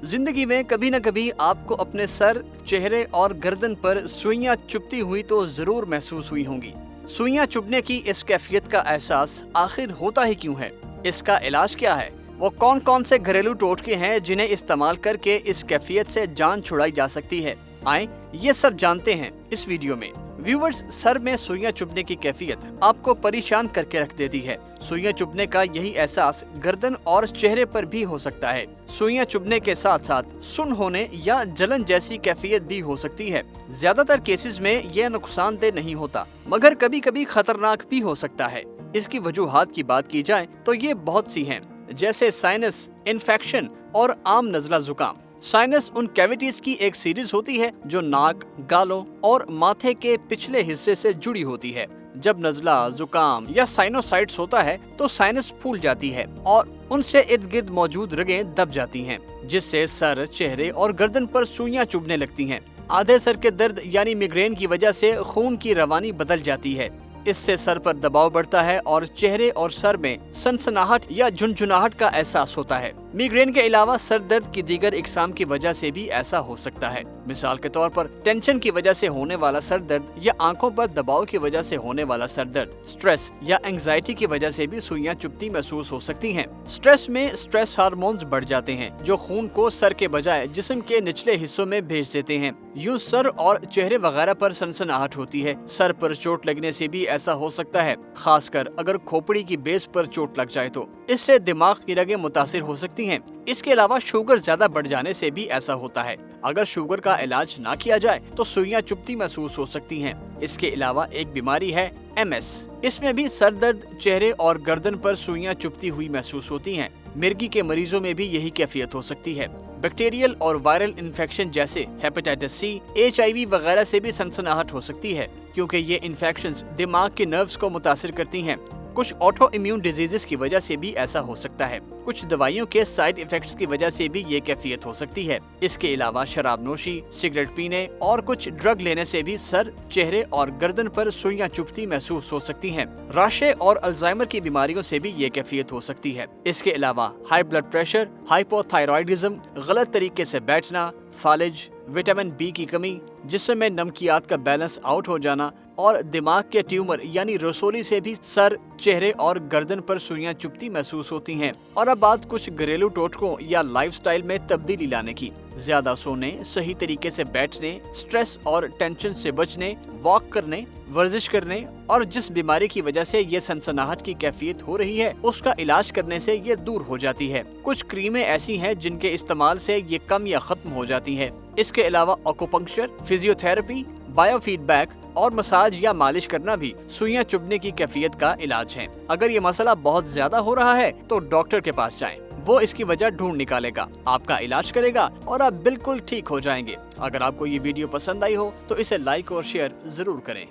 जिंदगी में कभी न कभी आपको अपने सर, चेहरे और गर्दन पर सुइयां चुभती हुई तो जरूर महसूस हुई होंगी। सुइयां चुभने की इस कैफियत का एहसास आखिर होता ही क्यों है? इसका इलाज क्या है? वो कौन कौन से घरेलू टोटके हैं जिन्हें इस्तेमाल करके इस कैफियत से जान छुड़ाई जा सकती है? आए ये सब जानते हैं इस वीडियो में। व्यूवर्स, सर में सुइयां चुभने की कैफियत आपको परेशान करके रख देती है। सुइयां चुभने का यही एहसास गर्दन और चेहरे पर भी हो सकता है। सुइयां चुभने के साथ साथ सुन्न होने या जलन जैसी कैफियत भी हो सकती है। ज्यादातर केसेस में यह नुकसानदेह नहीं होता, मगर कभी कभी खतरनाक भी हो सकता है। इसकी वजूहात की बात की जाए तो ये बहुत सी हैं, जैसे साइनस इन्फेक्शन और आम नज़ला जुकाम। साइनस उन कैविटीज की एक सीरीज होती है जो नाक, गालों और माथे के पिछले हिस्से से जुड़ी होती है। जब नज़ला, जुकाम या साइनोसाइट्स होता है तो साइनस फूल जाती है और उनसे इर्द गिर्द मौजूद रगें दब जाती हैं, जिससे सर, चेहरे और गर्दन पर सुइयां चुभने लगती हैं। आधे सर के दर्द यानी मिग्रेन की वजह से खून की रवानी बदल जाती है। इससे सर पर दबाव बढ़ता है और चेहरे और सर में सनसनाहट या झुनझुनाहट का एहसास होता है। मिग्रेन के अलावा सर दर्द की दीगर इकसाम की वजह से भी ऐसा हो सकता है। मिसाल के तौर पर टेंशन की वजह से होने वाला सर दर्द या आंखों पर दबाव की वजह से होने वाला सर दर्द, स्ट्रेस या एंजाइटी की वजह से भी सुइयां चुभती महसूस हो सकती हैं। स्ट्रेस में स्ट्रेस हार्मोन्स बढ़ जाते हैं जो खून को सर के बजाय जिस्म के निचले हिस्सों में भेज देते हैं। यूं सर और चेहरे वगैरह पर सनसनाहट होती है। सर पर चोट लगने से भी ऐसा हो सकता है, खासकर अगर खोपड़ी की बेस पर चोट लग जाए तो। इससे दिमाग की रगें मुतासिर हो सकती हैं। इसके अलावा शुगर ज्यादा बढ़ जाने से भी ऐसा होता है। अगर शुगर का इलाज ना किया जाए तो सुइयां चुभती महसूस हो सकती हैं। इसके अलावा एक बीमारी है MS। इसमें भी सर दर्द, चेहरे और गर्दन पर सुइयां चुभती हुई महसूस होती हैं। मिर्गी के मरीजों में भी यही कैफियत हो सकती है। बैक्टीरियल और वायरल इन्फेक्शन जैसे हेपेटाइटिस C, HIV वगैरह से भी सनसनाहट हो सकती है, क्योंकि ये इन्फेक्शंस दिमाग के नर्व्स को मुतासिर करती हैं। कुछ ऑटो इम्यून डिजीजेस की वजह से भी ऐसा हो सकता है। कुछ दवाइयों के साइड इफेक्ट्स की वजह से भी ये कैफियत हो सकती है। इसके अलावा शराब नोशी, सिगरेट पीने और कुछ ड्रग लेने से भी सर, चेहरे और गर्दन पर सुइयां चुभती महसूस हो सकती हैं। राशे और अल्जाइमर की बीमारियों से भी ये कैफियत हो सकती है। इसके अलावा हाई ब्लड प्रेशर, हाइपोथायरॉयडिज्म, गलत तरीके से बैठना, फालिज, विटामिन B की कमी, जिसम में नमकियात का बैलेंस आउट हो जाना और दिमाग के ट्यूमर यानी रसोली से भी सर, चेहरे और गर्दन पर सुइयां चुभती महसूस होती हैं। और अब बात कुछ घरेलू टोटकों या लाइफस्टाइल में तब्दीली लाने की। ज्यादा सोने, सही तरीके से बैठने, स्ट्रेस और टेंशन से बचने, वॉक करने, वर्जिश करने और जिस बीमारी की वजह से ये सनसनाहट की कैफियत हो रही है उसका इलाज करने से ये दूर हो जाती है। कुछ क्रीमें ऐसी हैं जिनके इस्तेमाल से ये कम या खत्म हो जाती है। इसके अलावा एक्यूपंक्चर, फिजियोथेरेपी, बायोफीडबैक और मसाज या मालिश करना भी सुइयां चुभने की कैफियत का इलाज है। अगर ये मसला बहुत ज्यादा हो रहा है तो डॉक्टर के पास जाएं। वो इसकी वजह ढूंढ निकालेगा, आपका इलाज करेगा और आप बिल्कुल ठीक हो जाएंगे। अगर आपको ये वीडियो पसंद आई हो तो इसे लाइक और शेयर जरूर करें।